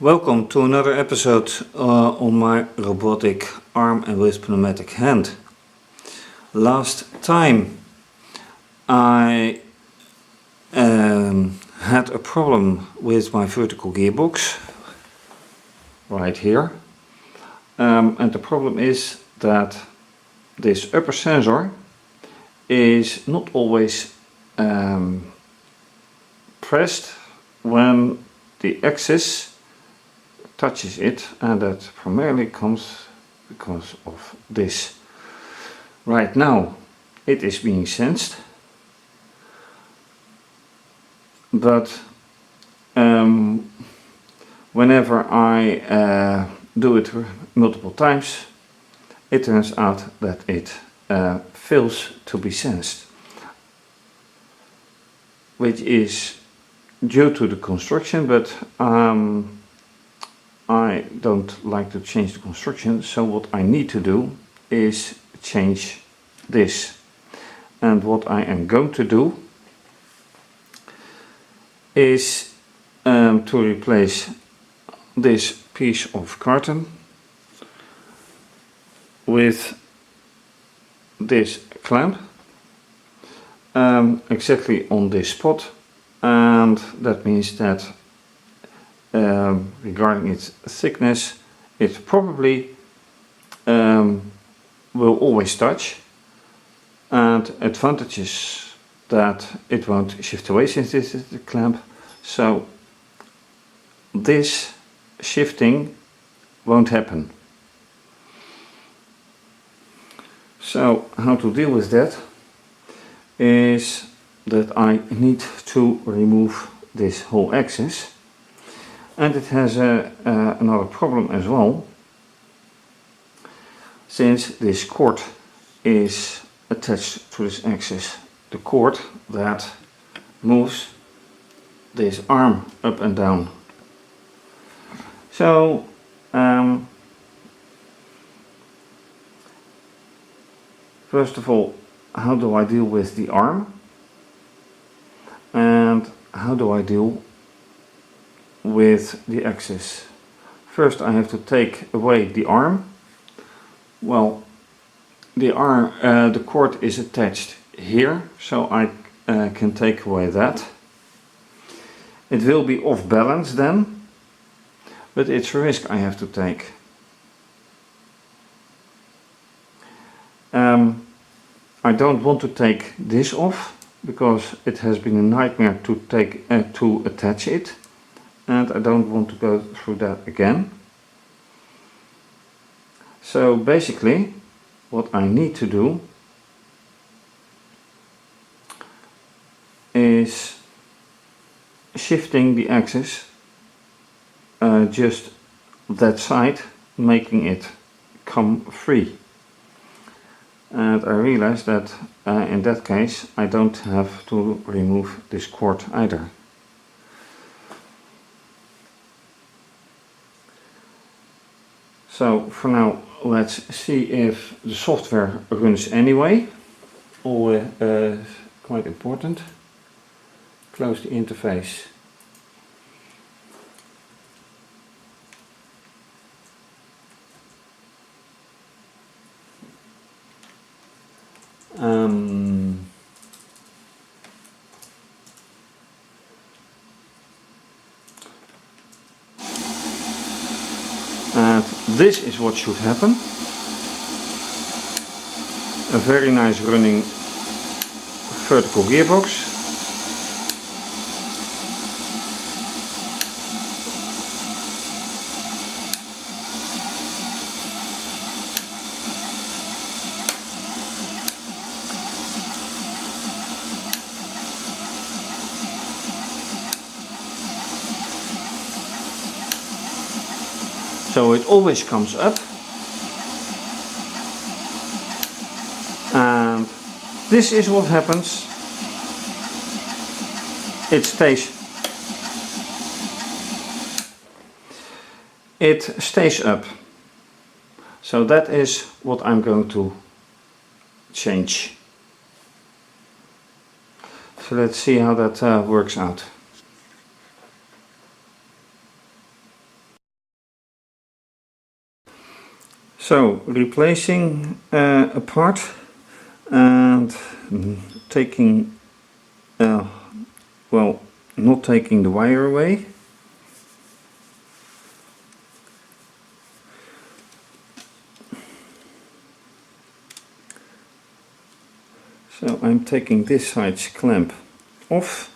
Welcome to another episode on my robotic arm and with pneumatic hand. Last time I had a problem with my vertical gearbox right here, and the problem is that this upper sensor is not always pressed when the axis touches it, and that primarily comes because of this. Right now it is being sensed, but whenever I do it multiple times, it turns out that it fails to be sensed, which is due to the construction, but I don't like to change the construction, so what I need to do is change this. And what I am going to do is to replace this piece of carton with this clamp exactly on this spot, and that means that regarding its thickness, it probably will always touch, and advantages that it won't shift away since this is the clamp, so this shifting won't happen. So how to deal with that is that I need to remove this whole axis. And it has another problem as well, since this cord is attached to this axis, the cord that moves this arm up and down. So first of all, how do I deal with the arm, and how do I deal with the axis? First I have to take away the arm. Well, the cord is attached here, so I can take away that. It will be off balance then, but it's a risk I have to take. I don't want to take this off because it has been a nightmare to attach it, and I don't want to go through that again. So basically what I need to do is shifting the axis just that side, making it come free. And I realize that in that case I don't have to remove this cord either. So for now, let's see if the software runs anyway. All quite important. Close the interface. And this is what should happen. A very nice running vertical gearbox. So it always comes up, and this is what happens. It stays up. So that is what I'm going to change. So let's see how that works out. So replacing a part and taking, well, not taking the wire away. So I'm taking this side's clamp off.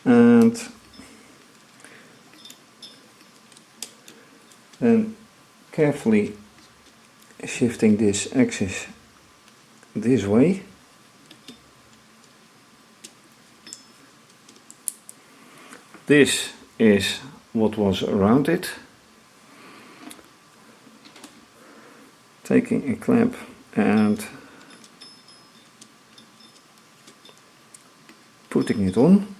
And then carefully shifting this axis this way. This is what was around it. Taking a clamp and putting it on.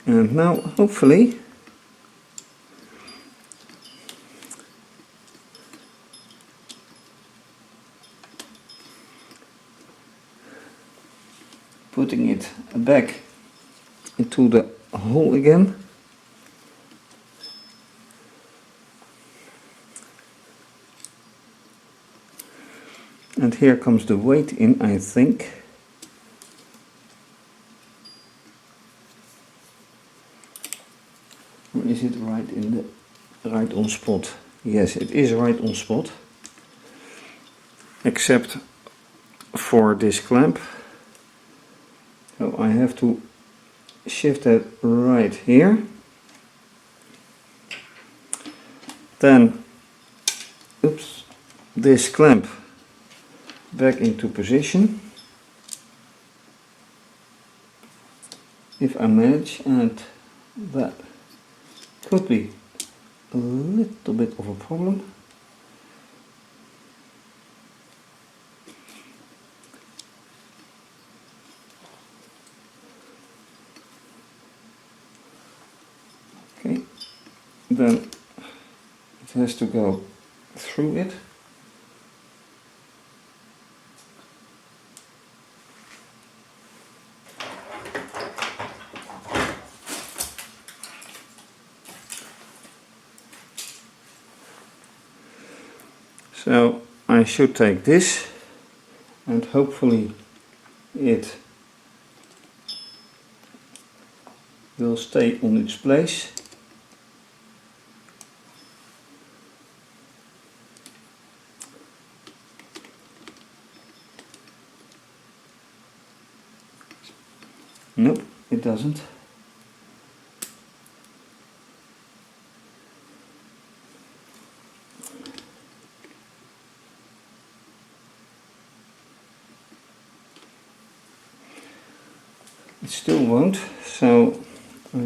And now hopefully putting it back into the hole again. And here comes the weight in, I think. Or is it right in the right on spot? Yes, it is right on spot. Except for this clamp. So I have to shift that right here. Then, oops, this clamp back into position. If I manage, and that could be a little bit of a problem. Okay, then it has to go through it. So I should take this and hopefully it will stay on its place. Nope, it doesn't. It still won't, so I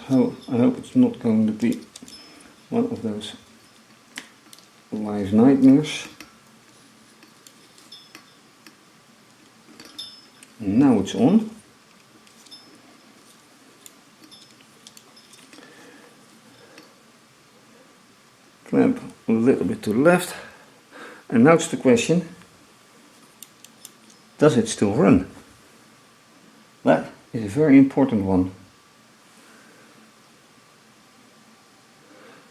hope it's not going to be one of those live nightmares. Now it's on. Clamp a little bit to the left, and now it's the question, does it still run? That is a very important one.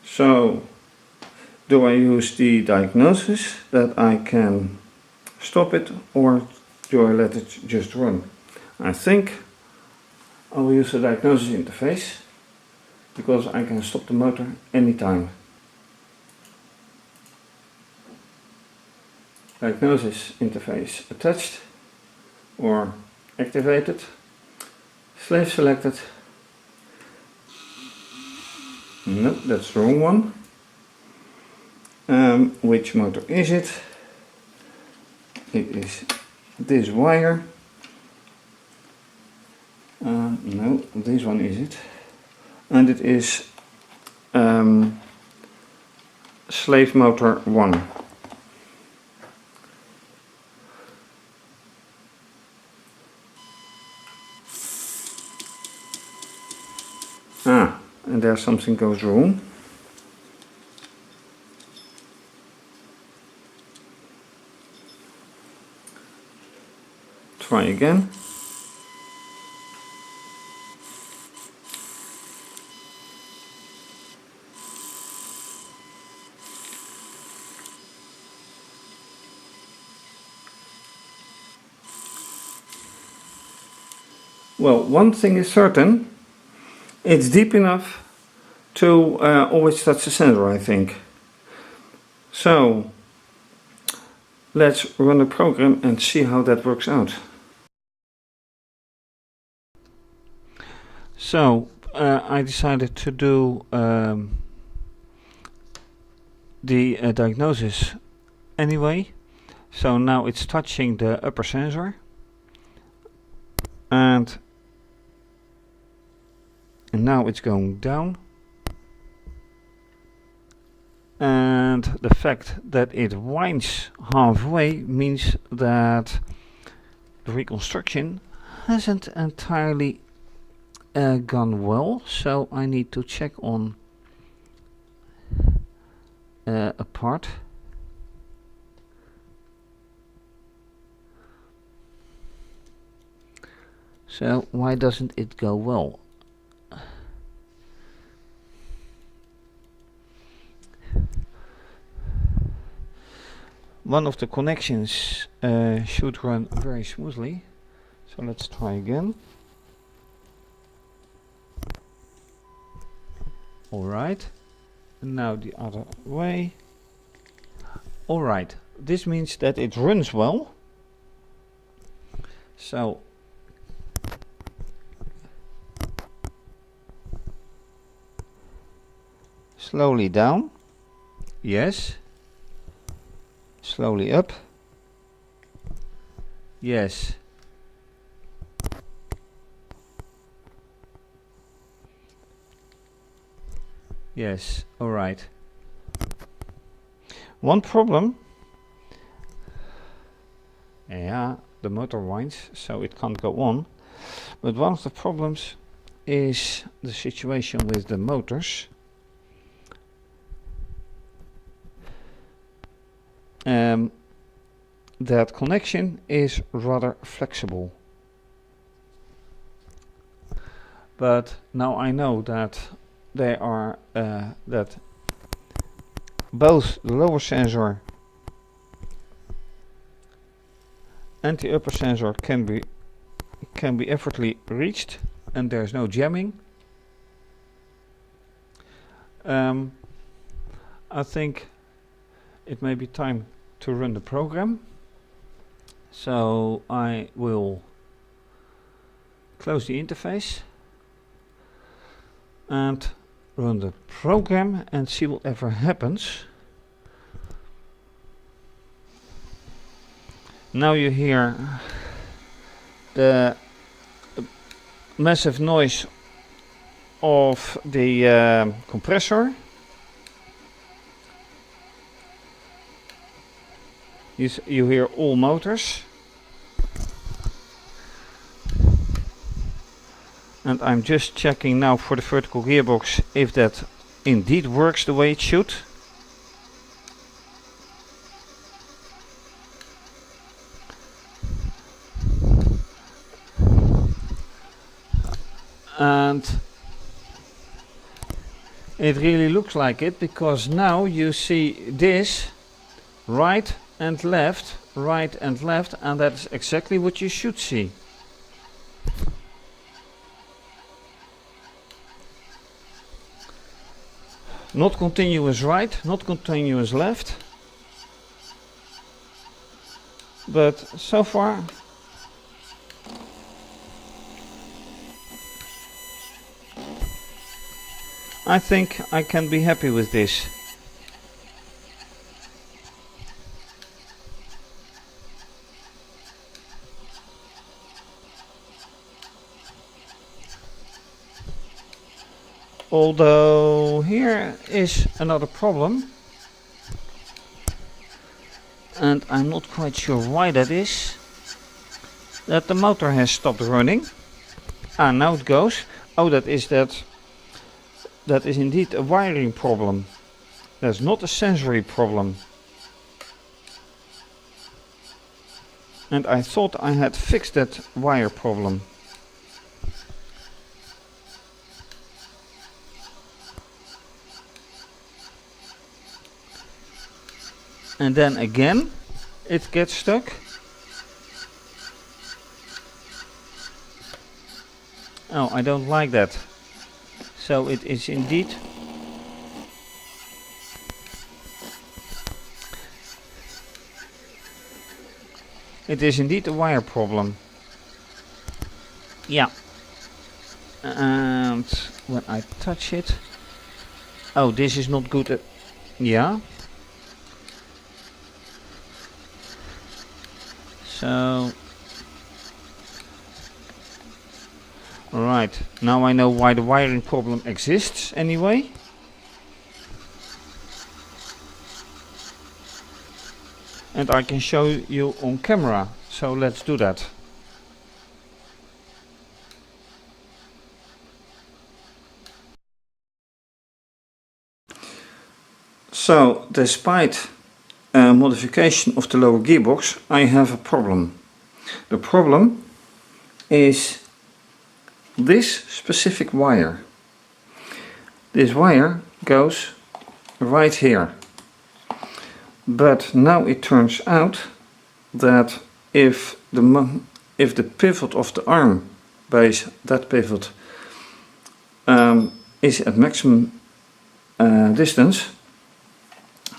So, do I use the diagnosis that I can stop it, or do I let it just run? I think I will use the diagnosis interface because I can stop the motor anytime. Diagnosis interface attached or activated. Slave selected. Nope, that's the wrong one. Which motor is it? It is this wire. No, this one is it. And it is slave motor 1. And there something goes wrong. try again. Well, one thing is certain, it's deep enough to always touch the sensor, I think. So let's run the program and see how that works out. So I decided to do the diagnosis anyway. So now it's touching the upper sensor, and now it's going down, and the fact that it winds halfway means that the reconstruction hasn't entirely gone well, so I need to check on a part. So why doesn't it go well? One of the connections should run very smoothly, so let's try again. Alright, and now the other way. Alright, this means that it runs well. So slowly down, yes. Slowly up, yes. Yes, all right. One problem, yeah, the motor winds, so it can't go on. But one of the problems is the situation with the motors. That connection is rather flexible. But now I know that they are that both the lower sensor and the upper sensor can be effortlessly reached, and there's no jamming. I think it may be time to run the program. So I will close the interface and run the program and see whatever happens. Now you hear the massive noise of the compressor. You hear all motors. And I'm just checking now for the vertical gearbox if that indeed works the way it should. And it really looks like it, because now you see this right and left, and that's exactly what you should see. Not continuous right, not continuous left, but so far I think I can be happy with this. Although here is another problem, and I'm not quite sure why that is, that the motor has stopped running. Ah, now it goes. Oh, that is indeed a wiring problem. That's not a sensory problem. And I thought I had fixed that wire problem. And then again it gets stuck. Oh, I don't like that. So it is indeed a wire problem. Yeah. And when I touch it, oh, this is not good. Yeah. So, right, now I know why the wiring problem exists anyway. And I can show you on camera, so let's do that. So, despite modification of the lower gearbox, I have a problem. The problem is this specific wire. This wire goes right here. But now it turns out that if the pivot of the arm base, that pivot, is at maximum distance,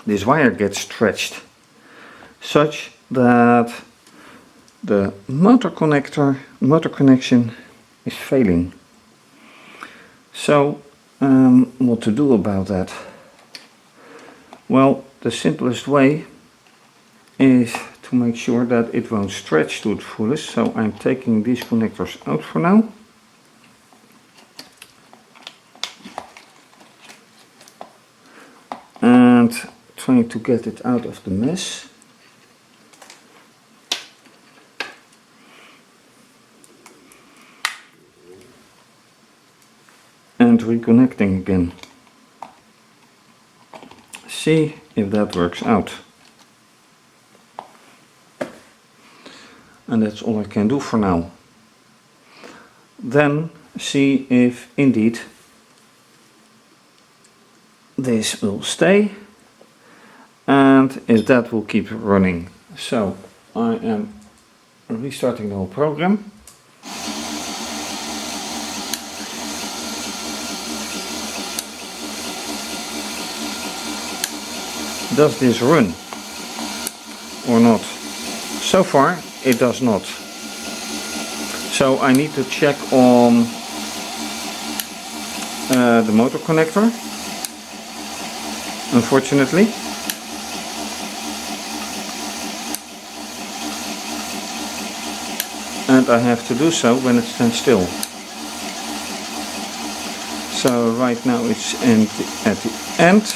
this wire gets stretched such that the motor connection is failing. So what to do about that? Well, the simplest way is to make sure that it won't stretch to the fullest. So I'm taking these connectors out for now. And trying to get it out of the mess. And reconnecting again. See if that works out. And that's all I can do for now. Then see if indeed this will stay and if that will keep running. So I am restarting the whole program. Does this run or not? So far it does not. So I need to check on the motor connector, unfortunately. And I have to do so when it stands still. So right now it's at the end.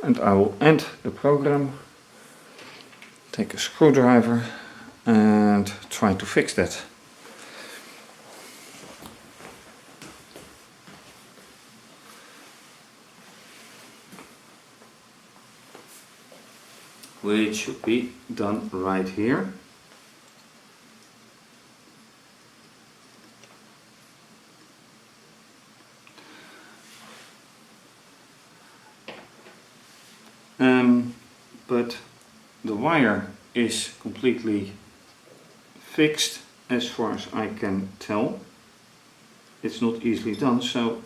And I will end the program, take a screwdriver and try to fix that. Which should be done right here. But the wire is completely fixed as far as I can tell. It's not easily done, so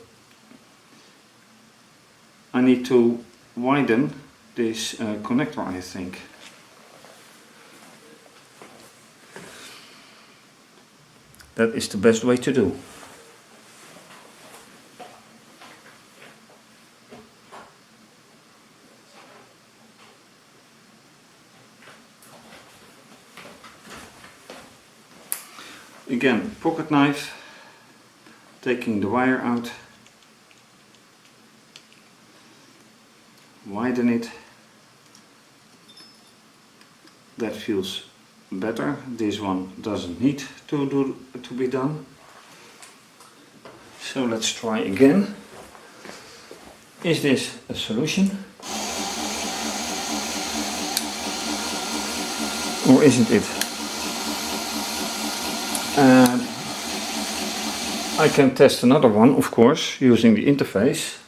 I need to widen this connector, I think. That is the best way to do. Again, pocket knife, taking the wire out, widen it. That feels better. This one doesn't need to be done. So let's try again. Is this a solution? or isn't it? And I can test another one, of course, using the interface,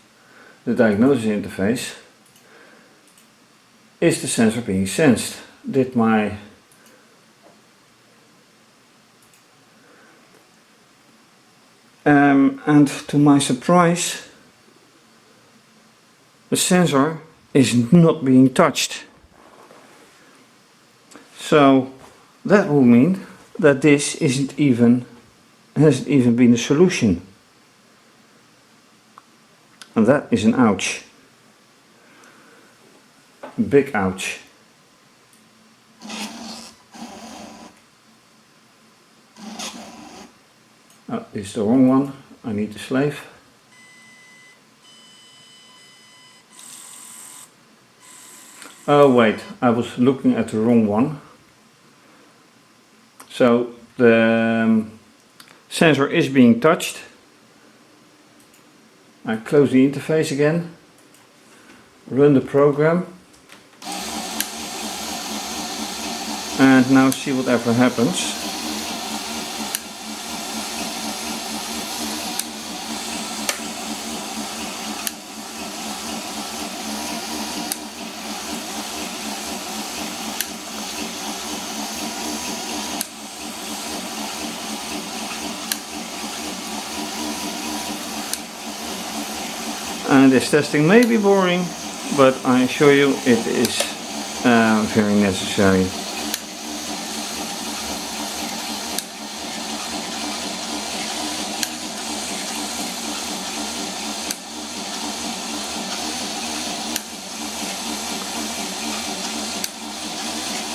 the diagnosis interface. Is the sensor being sensed? Did my and to my surprise, the sensor is not being touched. So that will mean that this hasn't even been a solution. And that is an ouch. Big ouch. Oh, this is the wrong one. I need the slave. Oh wait, I was looking at the wrong one. So the sensor is being touched. I close the interface again, run the program, and now see whatever happens. And this testing may be boring, but I assure you it is very necessary.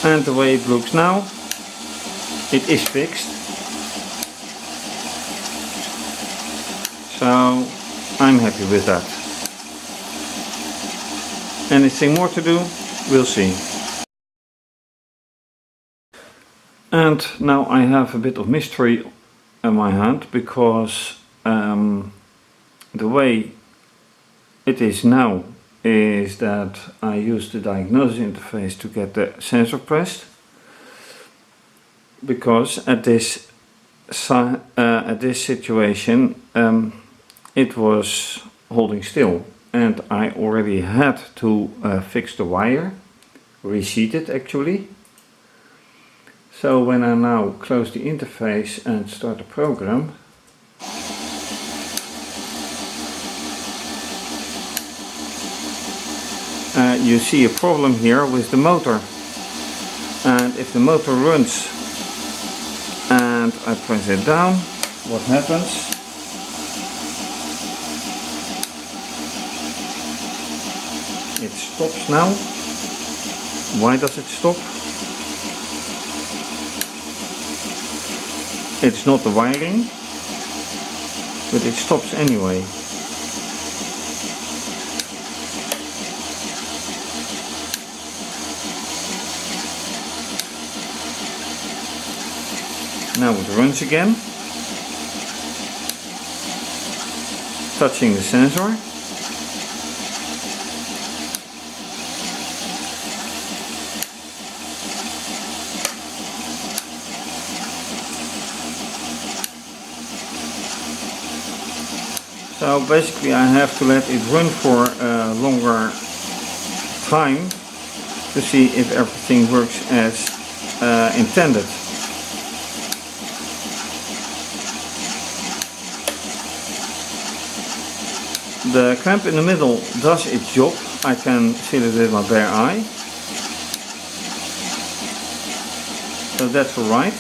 And the way it looks now, it is fixed. So I'm happy with that. Anything more to do? We'll see. And now I have a bit of mystery in my hand, because the way it is now is that I use the diagnosis interface to get the sensor pressed, because at this situation it was holding still. And I already had to fix the wire, reseat it actually. So when I now close the interface and start the program, you see a problem here with the motor. And if the motor runs and I press it down, what happens? It stops now. Why does it stop? It's not the wiring, but it stops anyway. Now it runs again, touching the sensor. So basically I have to let it run for a longer time to see if everything works as intended. The clamp in the middle does its job. I can feel it with my bare eye. So that's alright.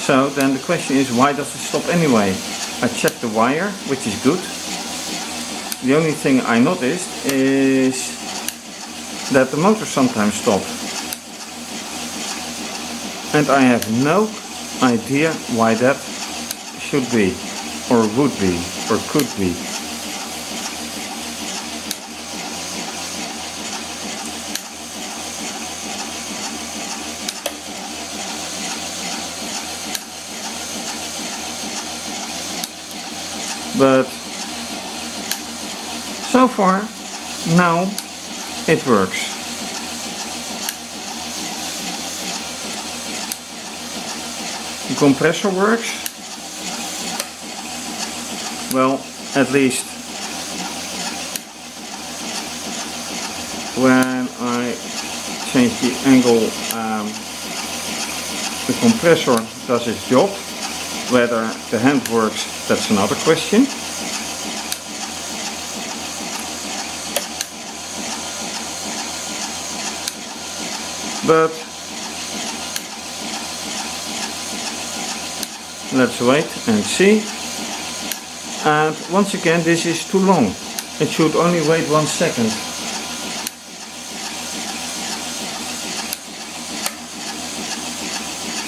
So then the question is, why does it stop anyway? I checked the wire, which is good. The only thing I noticed is that the motor sometimes stops. And I have no idea why that should be, or would be, or could be. But so far, now it works. compressor works. Well, at least when I change the angle, the compressor does its job. Whether the hand works, that's another question. But let's wait and see. And once again, this is too long. It should only wait 1 second.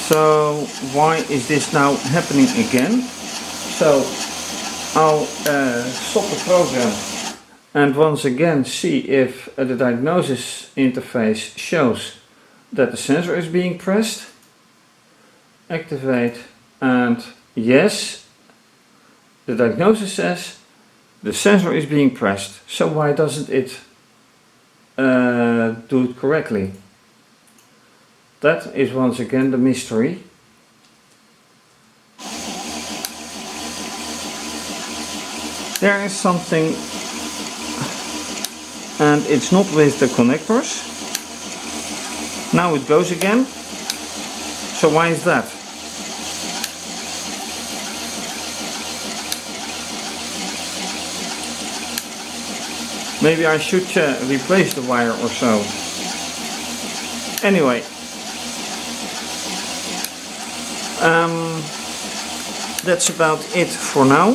So why is this now happening again? So I'll stop the program and once again see if the diagnosis interface shows that the sensor is being pressed. Activate, and yes, the diagnosis says the sensor is being pressed. So why doesn't it do it correctly? That is once again the mystery. There is something, and it's not with the connectors. Now it goes again. So why is that? Maybe I should replace the wire or so. Anyway. That's about it for now.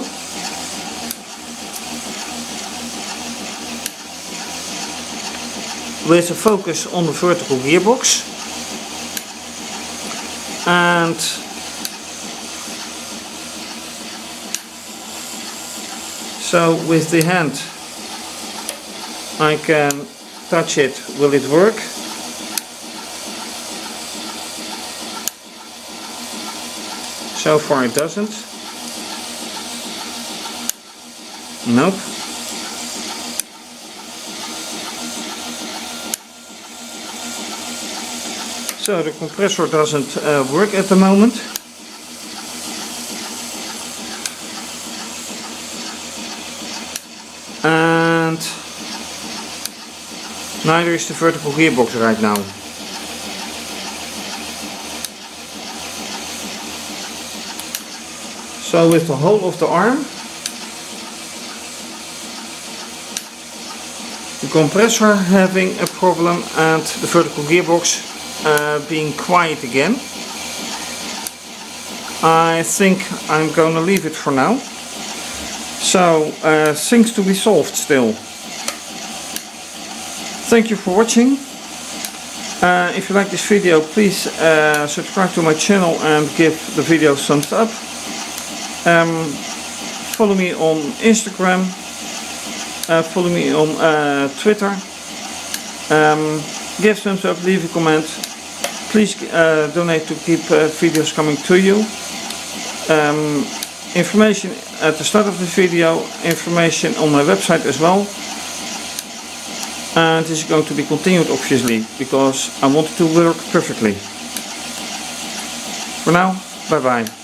With a focus on the vertical gearbox. And so with the hand I can touch it. Will it work? So far it doesn't. Nope. So the compressor doesn't work at the moment. And neither is the vertical gearbox right now. So with the whole of the arm, the compressor having a problem and the vertical gearbox being quiet again. I think I'm going to leave it for now. So things to be solved still. Thank you for watching. If you like this video, please subscribe to my channel and give the video a thumbs up. Follow me on Instagram, follow me on Twitter, give thumbs up, leave a comment, please donate to keep videos coming to you. Information at the start of the video, information on my website as well, and this is going to be continued obviously because I want it to work perfectly. For now, bye bye.